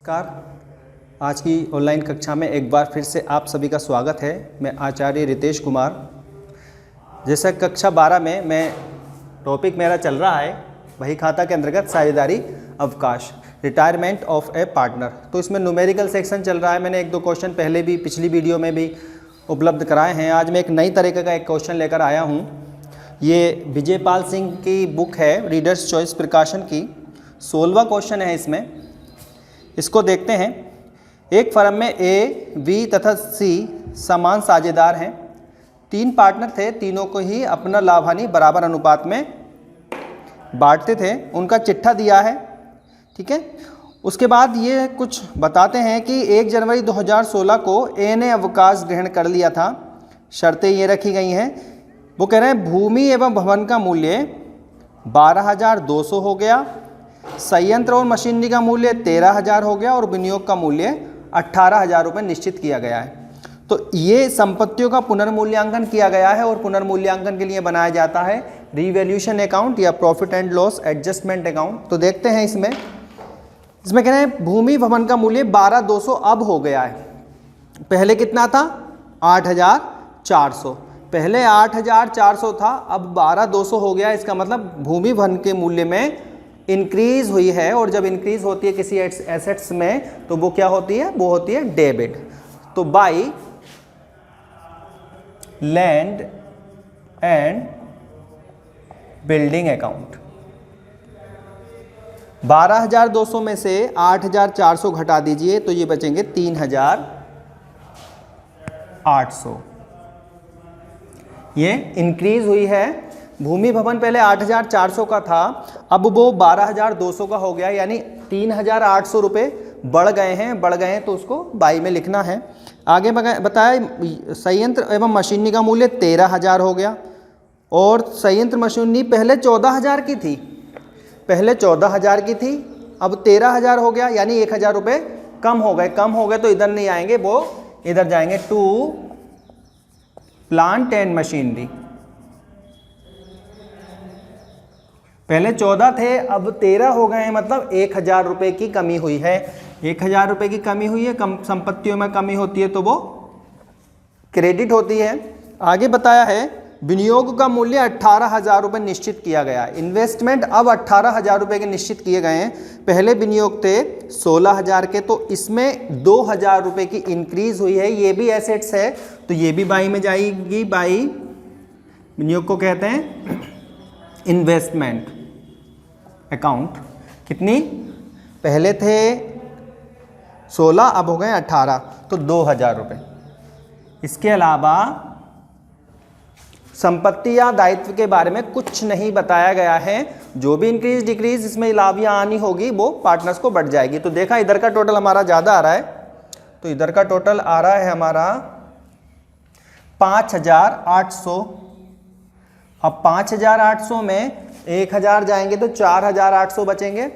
नमस्कार। आज की ऑनलाइन कक्षा में एक बार फिर से आप सभी का स्वागत है। मैं आचार्य रितेश कुमार। जैसा कक्षा 12 में टॉपिक मेरा चल रहा है वही खाता के अंतर्गत साझेदारी अवकाश, रिटायरमेंट ऑफ ए पार्टनर। तो इसमें न्यूमेरिकल सेक्शन चल रहा है। मैंने एक दो क्वेश्चन पहले भी पिछली वीडियो में भी उपलब्ध कराए हैं। आज मैं एक नई तरीके का एक क्वेश्चन लेकर आया हूँ। ये विजयपाल सिंह की बुक है, रीडर्स चॉइस प्रकाशन की। 16वां क्वेश्चन है इसमें। इसको देखते हैं। एक फर्म में ए, बी तथा सी समान साझेदार हैं। 3 पार्टनर थे, तीनों को ही अपना लाभ हानि बराबर अनुपात में बांटते थे। उनका चिट्ठा दिया है, ठीक है। उसके बाद ये कुछ बताते हैं कि 1 जनवरी 2016 को ए ने अवकाश ग्रहण कर लिया था। शर्तें ये रखी गई हैं। वो कह रहे हैं भूमि एवं भवन का मूल्य 12,200 हो गया, संयंत्र और मशीनरी का मूल्य 13,000 हो गया और विनियोग का मूल्य 18,000 रुपये निश्चित किया गया है। तो ये संपत्तियों का पुनर्मूल्यांकन किया गया है और पुनर्मूल्यांकन के लिए बनाया जाता है रीवैल्यूएशन अकाउंट या profit and loss adjustment account. तो देखते हैं इसमें कह रहे हैं भूमि भवन का मूल्य 12,200 अब हो गया है। पहले कितना था? 8,400। पहले 8,400 था, अब 12,200 हो गया। इसका मतलब भूमि भवन के मूल्य में इंक्रीज हुई है। और जब इंक्रीज होती है किसी एसेट्स में तो वो क्या होती है? वो होती है डेबिट। तो by land and building account 12,200 में से 8,400 घटा दीजिए तो ये बचेंगे 3,800। ये इंक्रीज हुई है। भूमि भवन पहले 8,400 का था, अब वो 12,200 का हो गया, यानी 3,800 रुपये बढ़ गए हैं तो उसको बाई में लिखना है। आगे बताया संयंत्र एवं मशीनरी का मूल्य 13,000 हो गया और संयंत्र मशीनरी पहले 14,000 की थी। अब 13,000 हो गया, यानी 1,000 रुपये कम हो गए तो इधर नहीं आएंगे, वो इधर जाएंगे टू प्लांट एंड मशीनरी। पहले 14 थे, अब 13 हो गए हैं, मतलब 1,000 रुपये की कमी हुई है। 1,000 रुपये की कमी हुई है। कम संपत्तियों में कमी होती है तो वो क्रेडिट होती है। आगे बताया है विनियोग का मूल्य 18,000 रुपये निश्चित किया गया। इन्वेस्टमेंट अब 18,000 रुपये के निश्चित किए गए हैं। पहले विनियोग थे 16,000 के, तो इसमें 2,000 रुपये की इंक्रीज हुई है। ये भी एसेट्स है तो ये भी बाई में जाएगी। बाई विनियोग को कहते हैं इन्वेस्टमेंट अकाउंट। कितनी? पहले थे 16, अब हो गए 18, तो 2,000 रुपये। इसके अलावा संपत्ति या दायित्व के बारे में कुछ नहीं बताया गया है। जो भी इंक्रीज डिक्रीज इसमें लाभ या हानि होगी वो पार्टनर्स को बढ़ जाएगी। तो देखा इधर का टोटल हमारा ज़्यादा आ रहा है, तो इधर का टोटल आ रहा है हमारा 5,800। अब 5,800 में 1,000 जाएंगे तो 4,800 बचेंगे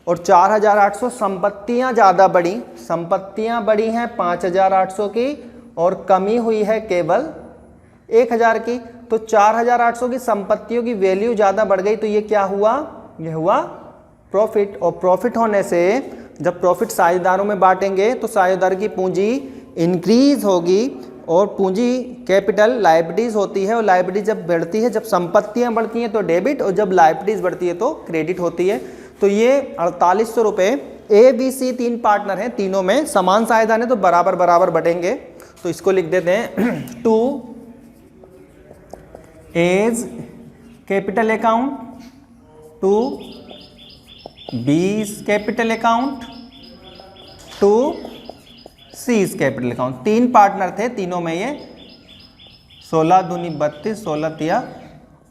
और 4,800 संपत्तियां ज़्यादा बढ़ी। संपत्तियां बढ़ी हैं 5,800 की और कमी हुई है केवल 1,000 की। तो 4,800 की संपत्तियों की वैल्यू ज़्यादा बढ़ गई तो ये क्या हुआ? ये हुआ प्रॉफिट। और प्रॉफिट होने से जब प्रॉफिट साझेदारों में बांटेंगे तो साझेदार की पूंजी इंक्रीज होगी और पूंजी कैपिटल लायबिलिटीज होती है। और लायबिलिटी जब बढ़ती है, जब संपत्तियां बढ़ती हैं तो डेबिट, और जब लायबिलिटीज बढ़ती है तो क्रेडिट होती है। तो ये 4,800 रुपये ए बी सी 3 पार्टनर हैं, तीनों में समान साझेदार हैं तो बराबर बराबर बटेंगे। तो इसको लिख देते हैं to A's capital account, to B's capital account, to C's capital account. 3 partner थे, तीनों में ये 16 दूनी 32, 16 तिया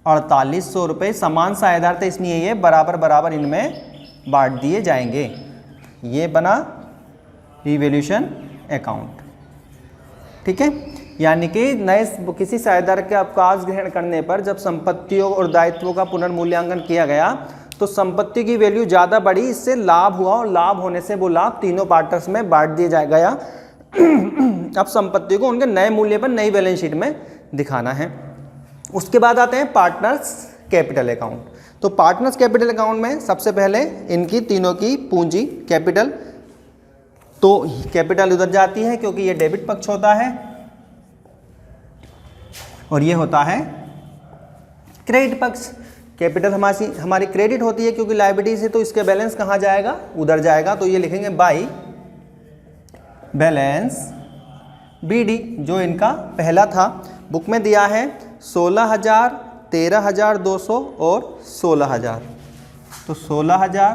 4,800 रुपये समान साझेदार थे, इसलिए ये बराबर बराबर इनमें बांट दिए जाएंगे। ये बना रिवैल्यूएशन अकाउंट, ठीक है। यानी कि नए किसी साझेदार के अवकाश ग्रहण करने पर जब संपत्तियों और दायित्वों का पुनर्मूल्यांकन किया गया तो संपत्ति की वैल्यू ज़्यादा बढ़ी, इससे लाभ हुआ और लाभ होने से वो लाभ तीनों पार्टनर्स में बांट दिया गया। अब संपत्ति को उनके नए मूल्य पर नई बैलेंस शीट में दिखाना है। उसके बाद आते हैं पार्टनर्स कैपिटल अकाउंट। तो पार्टनर्स कैपिटल अकाउंट में सबसे पहले इनकी तीनों की पूंजी कैपिटल तो कैपिटल उधर जाती है क्योंकि ये डेबिट पक्ष होता है और ये होता है क्रेडिट पक्ष। कैपिटल हमारी क्रेडिट होती है क्योंकि लायबिलिटी से, तो इसके बैलेंस कहाँ जाएगा, उधर जाएगा। तो ये लिखेंगे बाई बैलेंस BD, जो इनका पहला था। बुक में दिया है 16,000, 13,200 और 16,000। तो 16,000,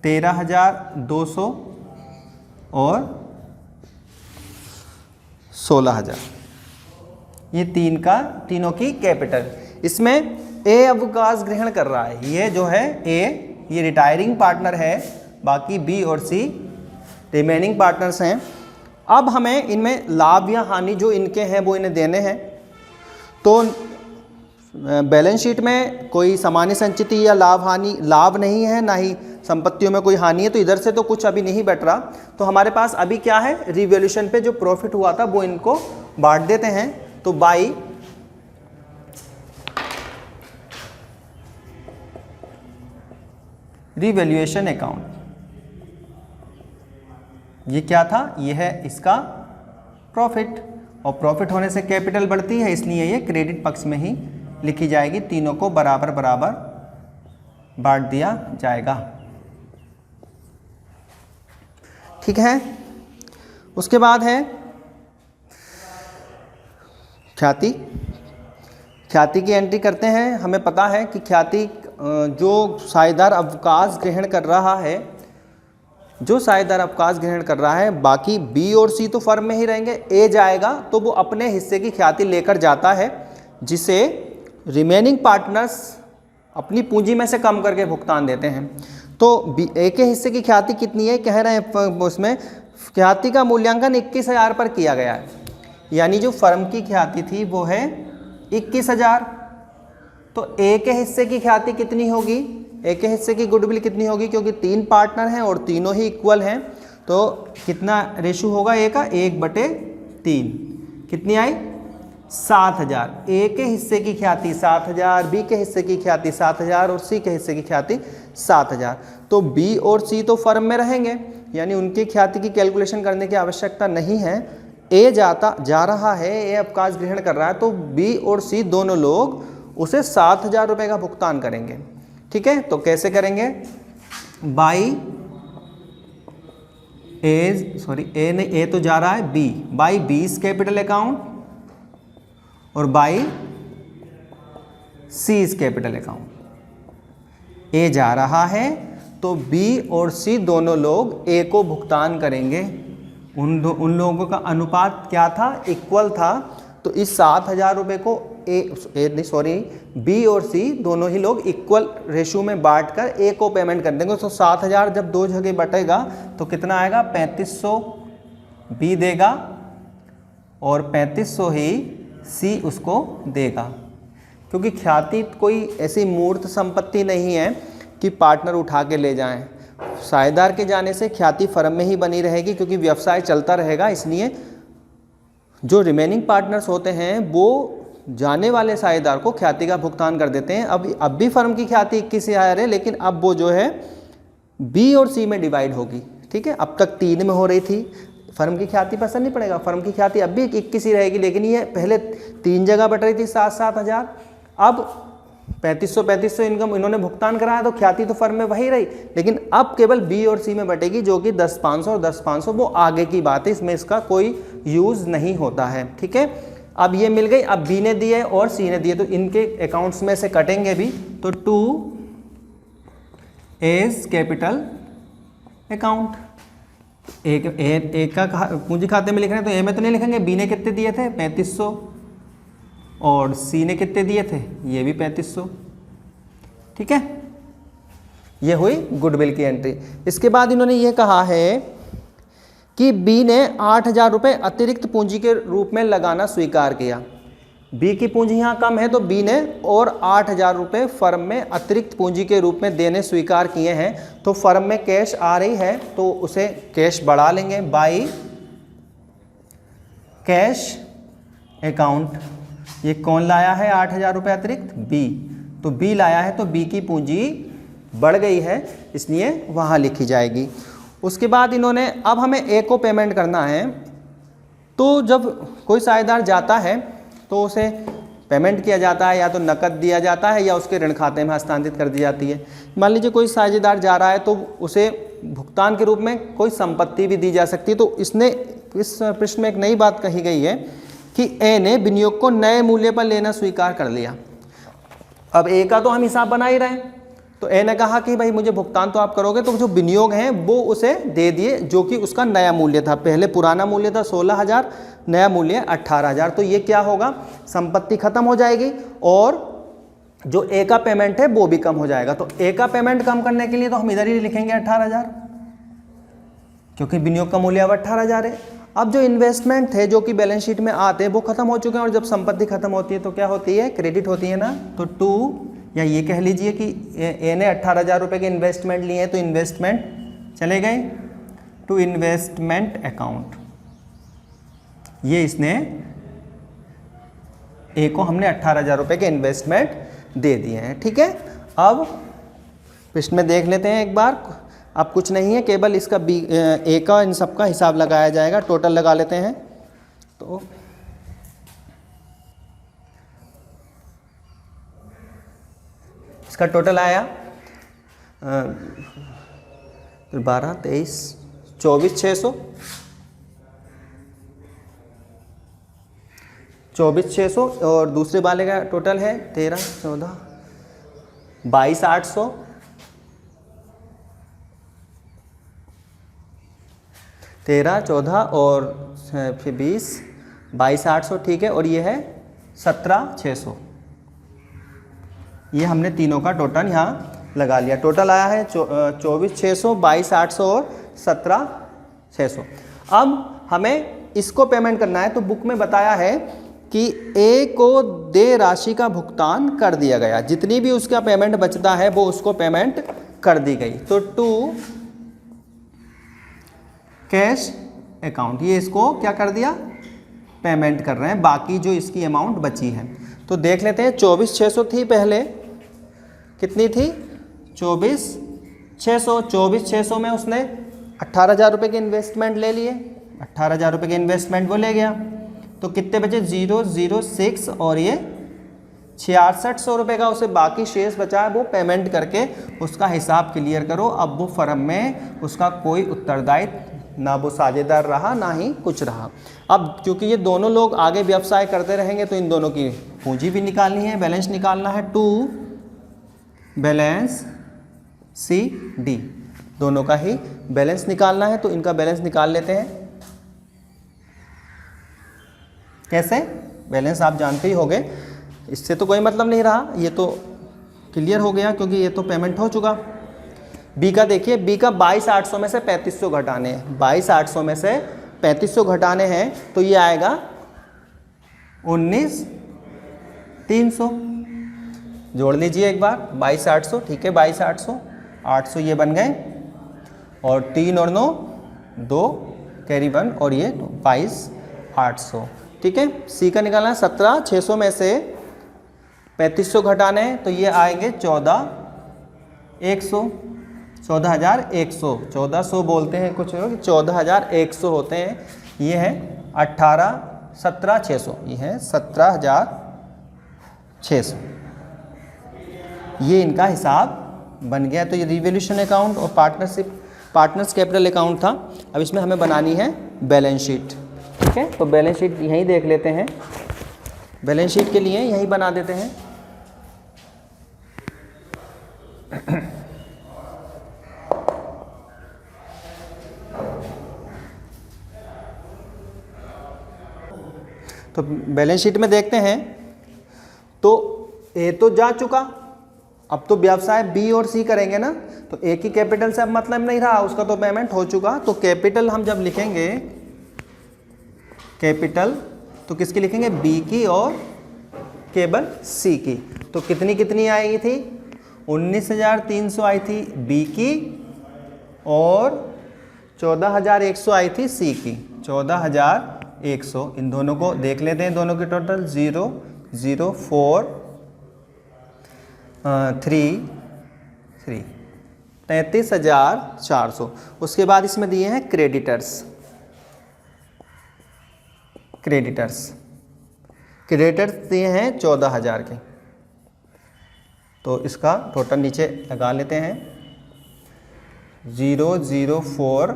13,200 और 16,000, ये तीनों की कैपिटल। इसमें A अवकाश ग्रहण कर रहा है, ये जो है A ये रिटायरिंग पार्टनर है, बाकी B और C रिमेनिंग पार्टनर्स हैं। अब हमें इनमें लाभ या हानि जो इनके हैं वो इन्हें देने हैं। तो बैलेंस शीट में कोई सामान्य संचिति या लाभ नहीं है, ना ही संपत्तियों में कोई हानि है, तो इधर से तो कुछ अभी नहीं बट रहा। तो हमारे पास अभी क्या है, रिवैल्यूएशन पे जो प्रॉफिट हुआ था वो इनको बांट देते हैं। तो बाई रिवैल्यूएशन अकाउंट, ये क्या था, ये है इसका प्रॉफिट, और प्रॉफिट होने से कैपिटल बढ़ती है, इसलिए ये क्रेडिट पक्ष में ही लिखी जाएगी। तीनों को बराबर बराबर बांट दिया जाएगा। ठीक है। उसके बाद है ख्याति। ख्याति की एंट्री करते हैं। हमें पता है कि ख्याति जो साझेदार अवकाश ग्रहण कर रहा है, बाकी बी और सी तो फर्म में ही रहेंगे। ए जाएगा तो वो अपने हिस्से की ख्याति लेकर जाता है, जिसे रिमेनिंग पार्टनर्स अपनी पूंजी में से कम करके भुगतान देते हैं। तो ए के हिस्से की ख्याति कितनी है, कह रहे हैं उसमें ख्याति का मूल्यांकन 21,000 पर किया गया है, यानी जो फर्म की ख्याति थी वो है 21,000। तो ए के हिस्से की ख्याति कितनी होगी, ए के हिस्से की गुडविल कितनी होगी, क्योंकि 3 पार्टनर हैं और तीनों ही इक्वल हैं, तो कितना रेशो होगा ए का, 1/3। कितनी आई, 7,000। ए के हिस्से की ख्याति 7,000, बी के हिस्से की ख्याति 7,000 और सी के हिस्से की ख्याति 7,000। तो बी और सी तो फर्म में रहेंगे, यानी उनकी ख्याति की कैलकुलेशन करने की आवश्यकता नहीं है। ए जा रहा है, ए अवकाश ग्रहण कर रहा है, तो बी और सी दोनों लोग उसे 7,000 रुपये का भुगतान करेंगे। ठीक है, तो कैसे करेंगे, ए तो जा रहा है B, by B's capital account और by C capital account. A जा रहा है तो बी और सी दोनों लोग ए को भुगतान करेंगे। उन लोगों का अनुपात क्या था, इक्वल था। तो इस 7,000 रुपये को बी और सी दोनों ही लोग इक्वल रेशो में बांटकर ए को पेमेंट कर देंगे। तो 7,000 जब दो जगह बटेगा तो कितना आएगा, 3500 बी देगा और 3500 ही सी उसको देगा। क्योंकि ख्याति कोई ऐसी मूर्त संपत्ति नहीं है कि पार्टनर उठा के ले जाएं। साझेदार के जाने से ख्याति फर्म में ही बनी रहेगी, क्योंकि व्यवसाय चलता रहेगा। इसलिए जो रिमेनिंग पार्टनर्स होते हैं वो जाने वाले साझेदार को ख्याति का भुगतान कर देते हैं। अब भी फर्म की ख्याति 21,000 है, लेकिन अब वो जो है बी और सी में डिवाइड होगी। ठीक है, अब तक 3 में हो रही थी। फर्म की ख्याति पसंद नहीं पड़ेगा, फर्म की ख्याति अब भी 21 ही रहेगी, लेकिन ये पहले 3 जगह बट रही थी 7-7 हज़ार। अब 3500 इनकम इन्होंने भुगतान कराया, तो ख्याति तो फर्म में वही रही, लेकिन अब केवल बी और सी में बटेगी, जो कि 10,500 और 10,500 वो आगे की बात है, इसमें इसका कोई यूज़ नहीं होता है। ठीक है, अब ये मिल गई। अब बी ने दिए और सी ने दिए, तो इनके अकाउंट्स में से कटेंगे भी। तो 2 एज कैपिटल अकाउंट, ए का पूंजी खाते में लिख रहे हैं, तो ए में तो नहीं लिखेंगे। बी ने कितने दिए थे, 3500, और सी ने कितने दिए थे, ये भी 3500। ठीक है, ये हुई गुडविल की एंट्री। इसके बाद इन्होंने ये कहा है कि बी ने 8,000 रुपये अतिरिक्त पूंजी के रूप में लगाना स्वीकार किया। बी की पूंजी यहाँ कम है, तो बी ने और 8,000 रुपये फर्म में अतिरिक्त पूंजी के रूप में देने स्वीकार किए हैं। तो फर्म में कैश आ रही है तो उसे कैश बढ़ा लेंगे, बाई कैश अकाउंट। ये कौन लाया है 8,000 रुपये अतिरिक्त, बी। तो बी लाया है, तो बी की पूंजी बढ़ गई है, इसलिए वहाँ लिखी जाएगी। उसके बाद इन्होंने अब हमें ए को पेमेंट करना है। तो जब कोई साझेदार जाता है तो उसे पेमेंट किया जाता है, या तो नकद दिया जाता है या उसके ऋण खाते में हस्तांतरित कर दी जाती है। मान लीजिए कोई साझेदार जा रहा है तो उसे भुगतान के रूप में कोई संपत्ति भी दी जा सकती है। तो इसने इस पृष्ठ में एक नई बात कही गई है कि ए ने विनियोग को नए मूल्य पर लेना स्वीकार कर लिया। अब ए का तो हम हिसाब बना ही रहे हैं, तो ए ने कहा कि भाई मुझे भुगतान तो आप करोगे, तो जो विनियोग है वो उसे दे दिए, जो कि उसका नया मूल्य था। पहले पुराना मूल्य था 16,000, नया मूल्य 18,000। तो ये क्या होगा, संपत्ति खत्म हो जाएगी और जो ए का पेमेंट है वो भी कम हो जाएगा। तो ए का पेमेंट कम करने के लिए तो हम इधर ही लिखेंगे 18,000, क्योंकि विनियोग का मूल्य अब 18,000 है। अब जो इन्वेस्टमेंट थे जो कि बैलेंस शीट में आते हैं वो खत्म हो चुके हैं, और जब संपत्ति खत्म होती है तो क्या होती है, क्रेडिट होती है ना। तो 2, या ये कह लीजिए कि ए ने 18,000 रुपये के इन्वेस्टमेंट लिए हैं, तो इन्वेस्टमेंट चले गए टू इन्वेस्टमेंट अकाउंट। ये इसने ए को हमने 18,000 रुपये के इन्वेस्टमेंट दे दिए हैं। ठीक है, अब पृष्ठ में देख लेते हैं एक बार। अब कुछ नहीं है, केवल इसका ए का इन सब का हिसाब लगाया जाएगा। टोटल लगा लेते हैं। तो इसका टोटल आया 12, 23, 24,600, 24,600, और दूसरे वाले का टोटल है 13, 14, 22,800, 13, 14 और फिर 20, 22,800। ठीक है, और ये है 17,600। ये हमने तीनों का टोटल यहाँ लगा लिया। टोटल आया है 24,600, 22,800 और 17,600। अब हमें इसको पेमेंट करना है। तो बुक में बताया है कि ए को दे राशि का भुगतान कर दिया गया, जितनी भी उसका पेमेंट बचता है वो उसको पेमेंट कर दी गई। तो टू कैश अकाउंट, ये इसको क्या कर दिया, पेमेंट कर रहे हैं, बाकी जो इसकी अमाउंट बची है। तो देख लेते हैं, 24,600 थी पहले, कितनी थी, 24,600। 24,600 में उसने 18,000 रुपये के इन्वेस्टमेंट ले लिए, 18,000 रुपये के इन्वेस्टमेंट वो ले गया। तो कितने बचे, 006, और ये 6600 रुपये का उसे बाकी शेष बचा है, वो पेमेंट करके उसका हिसाब क्लियर करो। अब वो फर्म में उसका कोई उत्तरदायित्व, ना वो साझेदार रहा ना ही कुछ रहा। अब क्योंकि ये दोनों लोग आगे व्यवसाय करते रहेंगे तो इन दोनों की पूंजी भी निकालनी है, बैलेंस निकालना है। टू बैलेंस सी डी, दोनों का ही बैलेंस निकालना है। तो इनका बैलेंस निकाल लेते हैं। कैसे, बैलेंस आप जानते ही होंगे, इससे तो कोई मतलब नहीं रहा, ये तो क्लियर हो गया क्योंकि ये तो पेमेंट हो चुका। बी का देखिए, बी का 22,800 में से 3,500 घटाने हैं, 22,800 में से 3,500 घटाने हैं, तो ये आएगा 19,300। जोड़ लीजिए एक बार, 22,800, ठीक है, 22,800, 800 ये बन गए, और 3 और 9 2 कैरी 1, और ये 22,800। ठीक है, सी का निकालना है, 17,600 में से 3,500 घटाने हैं, तो ये आएंगे 14,100, 14,100, 1400 बोलते हैं कुछ लोग, 14,100 होते हैं। ये है 17,600, ये है 17,600। ये इनका हिसाब बन गया। तो ये रिवोल्यूशन अकाउंट और पार्टनर्स कैपिटल अकाउंट था। अब इसमें हमें बनानी है बैलेंस शीट। ठीक है, तो बैलेंस शीट यहीं देख लेते हैं। बैलेंस शीट के लिए यहीं बना देते हैं। तो बैलेंस शीट में देखते हैं, तो ए तो जा चुका, अब तो व्यवसाय बी और सी करेंगे ना। तो ए की कैपिटल से अब मतलब नहीं रहा, उसका तो पेमेंट हो चुका। तो कैपिटल हम जब लिखेंगे, कैपिटल तो किसकी लिखेंगे, बी की और केवल सी की। तो कितनी कितनी आई थी, 19,300 आई थी बी की, और 14,100 आई थी सी की, 14,100। इन दोनों को देख लेते हैं, दोनों की टोटल 0, 0, 4, 3, 3। 33,400। उसके बाद इसमें दिए हैं क्रेडिटर्स दिए हैं 14,000 के। तो इसका टोटल नीचे लगा लेते हैं 00474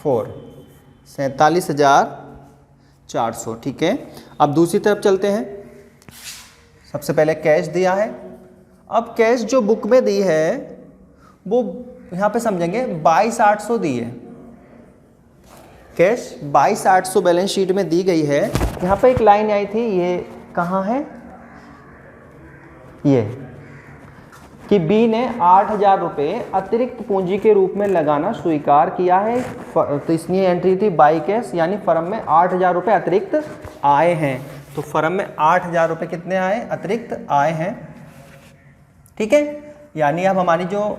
47,400। ठीक है, अब दूसरी तरफ चलते हैं। सबसे पहले कैश दिया है। अब कैश जो बुक में दी है वो यहाँ पे समझेंगे 22,800 दी है। कैश 22,800 बैलेंस शीट में दी गई है। यहाँ पे एक लाइन आई थी, ये कहाँ है, ये कि बी ने 8,000 रुपये अतिरिक्त पूंजी के रूप में लगाना स्वीकार किया है। तो इसलिए एंट्री थी बाई कैश, यानी फर्म में 8,000 रुपये अतिरिक्त आए हैं। तो फर्म में 8,000 रुपये कितने आए, अतिरिक्त आए हैं। ठीक है, यानी अब हमारी जो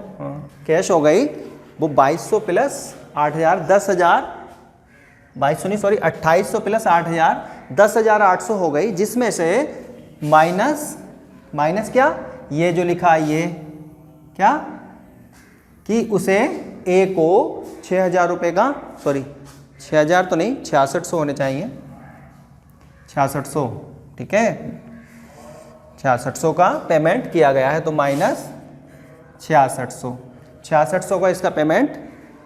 कैश हो गई वो 2200 प्लस 8,000 10,000 2200 नहीं सॉरी 2800 प्लस 8,000 10,800 हो गई, जिसमें से माइनस क्या, ये जो लिखा है ये क्या कि उसे ए को 6,000 रुपये का, सॉरी 6,000 तो नहीं 6,600 होने चाहिए, 6,600। ठीक है, 6,600 का पेमेंट किया गया है। तो माइनस 6,600 का इसका पेमेंट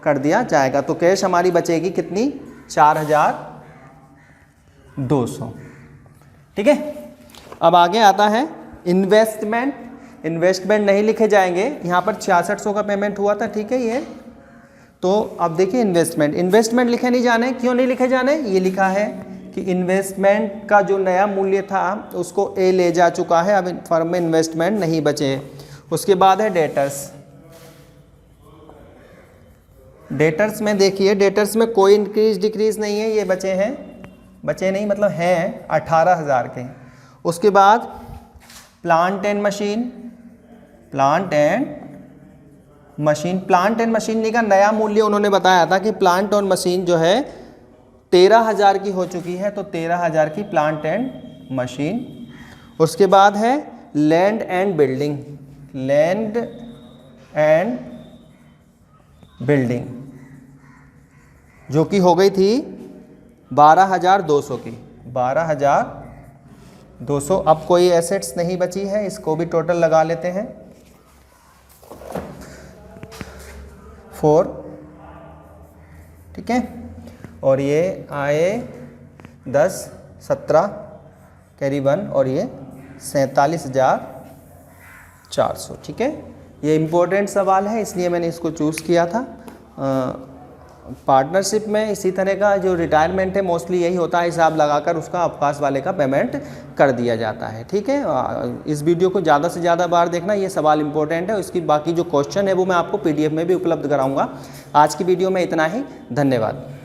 कर दिया जाएगा। तो कैश हमारी बचेगी कितनी, 4,200। ठीक है, अब आगे आता है इन्वेस्टमेंट नहीं लिखे जाएंगे। यहाँ पर 6,600 का पेमेंट हुआ था। ठीक है, ये तो अब देखिए इन्वेस्टमेंट लिखे नहीं जाने। क्यों नहीं लिखे जाने, ये लिखा है कि इन्वेस्टमेंट का जो नया मूल्य था उसको ए ले जा चुका है, अब फर्म में इन्वेस्टमेंट नहीं बचे। उसके बाद है डेटर्स में देखिए, डेटर्स में कोई इंक्रीज डिक्रीज नहीं है, ये बचे नहीं मतलब हैं 18,000 के। उसके बाद प्लांट एंड मशीनरी का नया मूल्य उन्होंने बताया था कि प्लांट और मशीन जो है 13,000 की हो चुकी है, तो 13,000 की प्लांट एंड मशीन। उसके बाद है लैंड एंड बिल्डिंग जो कि हो गई थी 12,200 की, 12,200। अब कोई एसेट्स नहीं बची है, इसको भी टोटल लगा लेते हैं 4। ठीक है, और ये आए 10 17 कैरी 1 और ये 47,400। ठीक है, ये इम्पोर्टेंट सवाल है इसलिए मैंने इसको चूज़ किया था। पार्टनरशिप में इसी तरह का जो रिटायरमेंट है मोस्टली यही होता है, हिसाब लगाकर उसका अवकाश वाले का पेमेंट कर दिया जाता है। ठीक है, इस वीडियो को ज़्यादा से ज़्यादा बार देखना, ये सवाल इंपॉर्टेंट है। इसकी बाकी जो क्वेश्चन है वो मैं आपको PDF में भी उपलब्ध कराऊंगा। आज की वीडियो में इतना ही, धन्यवाद।